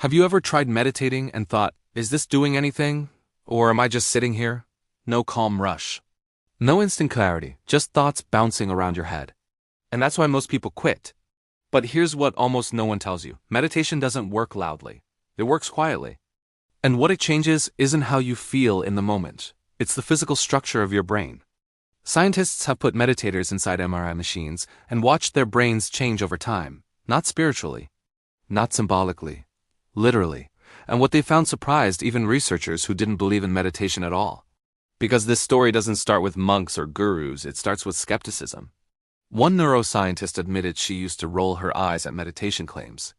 Have you ever tried meditating and thought, is this doing anything? Or am I just sitting here? No calm rush. No instant clarity, just thoughts bouncing around your head. And that's why most people quit. But here's what almost no one tells you. Meditation doesn't work loudly. It works quietly. And what it changes isn't how you feel in the moment. It's the physical structure of your brain. Scientists have put meditators inside MRI machines and watched their brains change over time. Not spiritually. Not symbolically. Literally. And what they found surprised even researchers who didn't believe in meditation at all. Because this story doesn't start with monks or gurus, it starts with skepticism. One neuroscientist admitted she used to roll her eyes at meditation claims.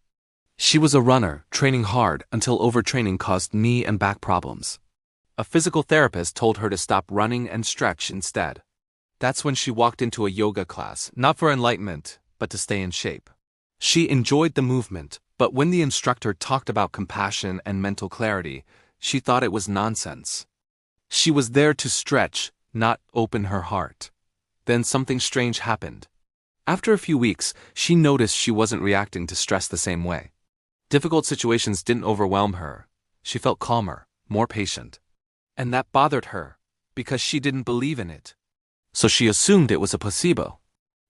She was a runner, training hard until overtraining caused knee and back problems. A physical therapist told her to stop running and stretch instead. That's when she walked into a yoga class, not for enlightenment, but to stay in shape. She enjoyed the movement, but when the instructor talked about compassion and mental clarity, she thought it was nonsense. She was there to stretch, not open her heart. Then something strange happened. After a few weeks, she noticed she wasn't reacting to stress the same way. Difficult situations didn't overwhelm her. She felt calmer, more patient. And that bothered her, because she didn't believe in it. So she assumed it was a placebo.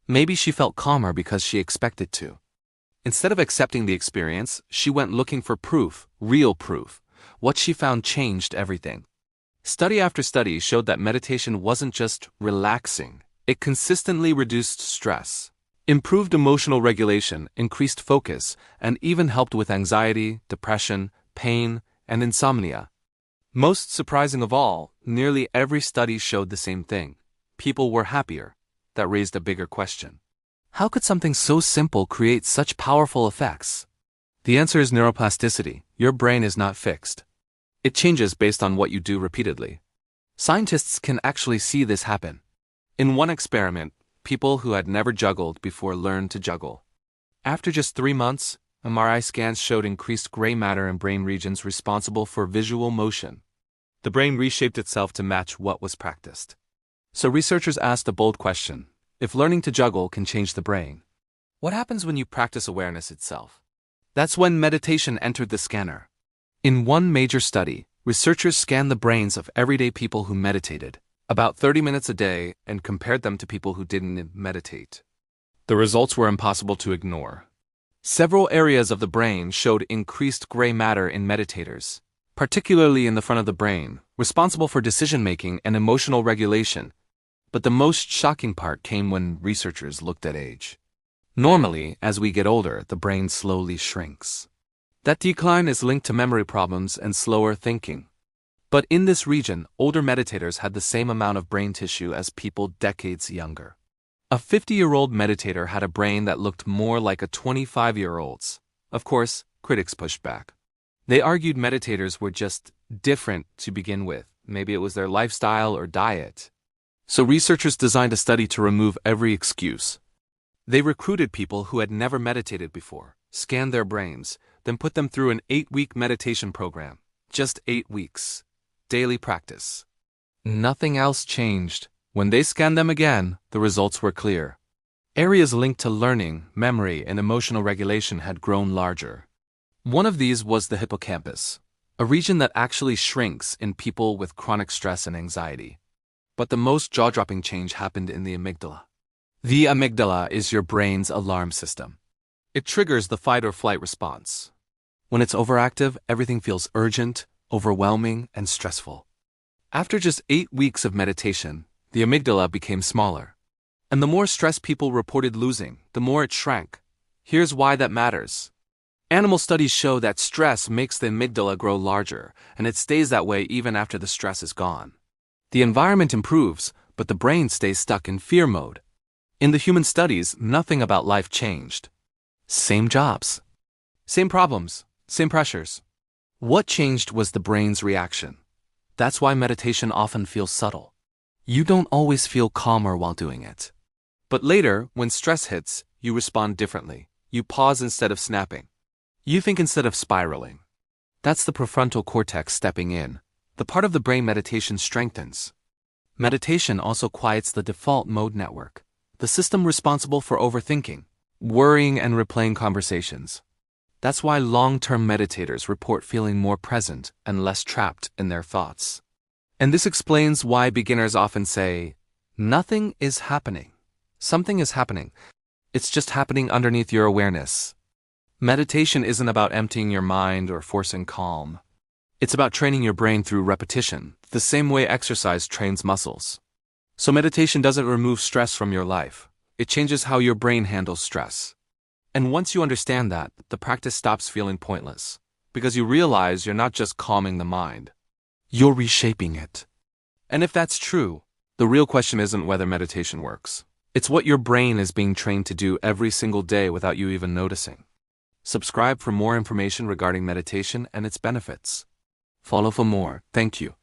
Maybe she felt calmer because she expected to. Instead of accepting the experience, she went looking for proof, real proof. What she found changed everything. Study after study showed that meditation wasn't just relaxing. It consistently reduced stress, improved emotional regulation, increased focus, and even helped with anxiety, depression, pain, and insomnia. Most surprising of all, nearly every study showed the same thing. People were happier. That raised a bigger question. How could something so simple create such powerful effects? The answer is neuroplasticity. Your brain is not fixed. It changes based on what you do repeatedly. Scientists can actually see this happen. In one experiment, people who had never juggled before learned to juggle. After just 3 months, MRI scans showed increased gray matter in brain regions responsible for visual motion. The brain reshaped itself to match what was practiced. So researchers asked a bold question. If learning to juggle can change the brain, what happens when you practice awareness itself? That's when meditation entered the scanner. In one major study, researchers scanned the brains of everyday people who meditated, about 30 minutes a day, and compared them to people who didn't meditate. The results were impossible to ignore. Several areas of the brain showed increased gray matter in meditators, particularly in the front of the brain, responsible for decision-making and emotional regulation. But the most shocking part came when researchers looked at age. Normally, as we get older, the brain slowly shrinks. That decline is linked to memory problems and slower thinking. But in this region, older meditators had the same amount of brain tissue as people decades younger. A 50-year-old meditator had a brain that looked more like a 25-year-old's. Of course, critics pushed back. They argued meditators were just different to begin with. Maybe it was their lifestyle or diet. So researchers designed a study to remove every excuse. They recruited people who had never meditated before, scanned their brains, then put them through an 8-week meditation program. Just 8 weeks. Daily practice. Nothing else changed. When they scanned them again, the results were clear. Areas linked to learning, memory, and emotional regulation had grown larger. One of these was the hippocampus, a region that actually shrinks in people with chronic stress and anxiety. But the most jaw-dropping change happened in the amygdala. The amygdala is your brain's alarm system. It triggers the fight or flight response. When it's overactive, everything feels urgent, overwhelming, and stressful. After just 8 weeks of meditation, the amygdala became smaller. And the more stress people reported losing, the more it shrank. Here's why that matters. Animal studies show that stress makes the amygdala grow larger, and it stays that way even after the stress is gone. The environment improves, but the brain stays stuck in fear mode. In the human studies, nothing about life changed. Same jobs. Same problems. Same pressures. What changed was the brain's reaction. That's why meditation often feels subtle. You don't always feel calmer while doing it. But later, when stress hits, you respond differently. You pause instead of snapping. You think instead of spiraling. That's the prefrontal cortex stepping in, the part of the brain meditation strengthens. Meditation also quiets the default mode network, the system responsible for overthinking, worrying, and replaying conversations. That's why long-term meditators report feeling more present and less trapped in their thoughts. And this explains why beginners often say, "Nothing is happening." Something is happening. It's just happening underneath your awareness. Meditation isn't about emptying your mind or forcing calm. It's about training your brain through repetition, the same way exercise trains muscles. So meditation doesn't remove stress from your life. It changes how your brain handles stress. And once you understand that, the practice stops feeling pointless, because you realize you're not just calming the mind. You're reshaping it. And if that's true, the real question isn't whether meditation works. It's what your brain is being trained to do every single day without you even noticing. Subscribe for more information regarding meditation and its benefits. Follow for more. Thank you.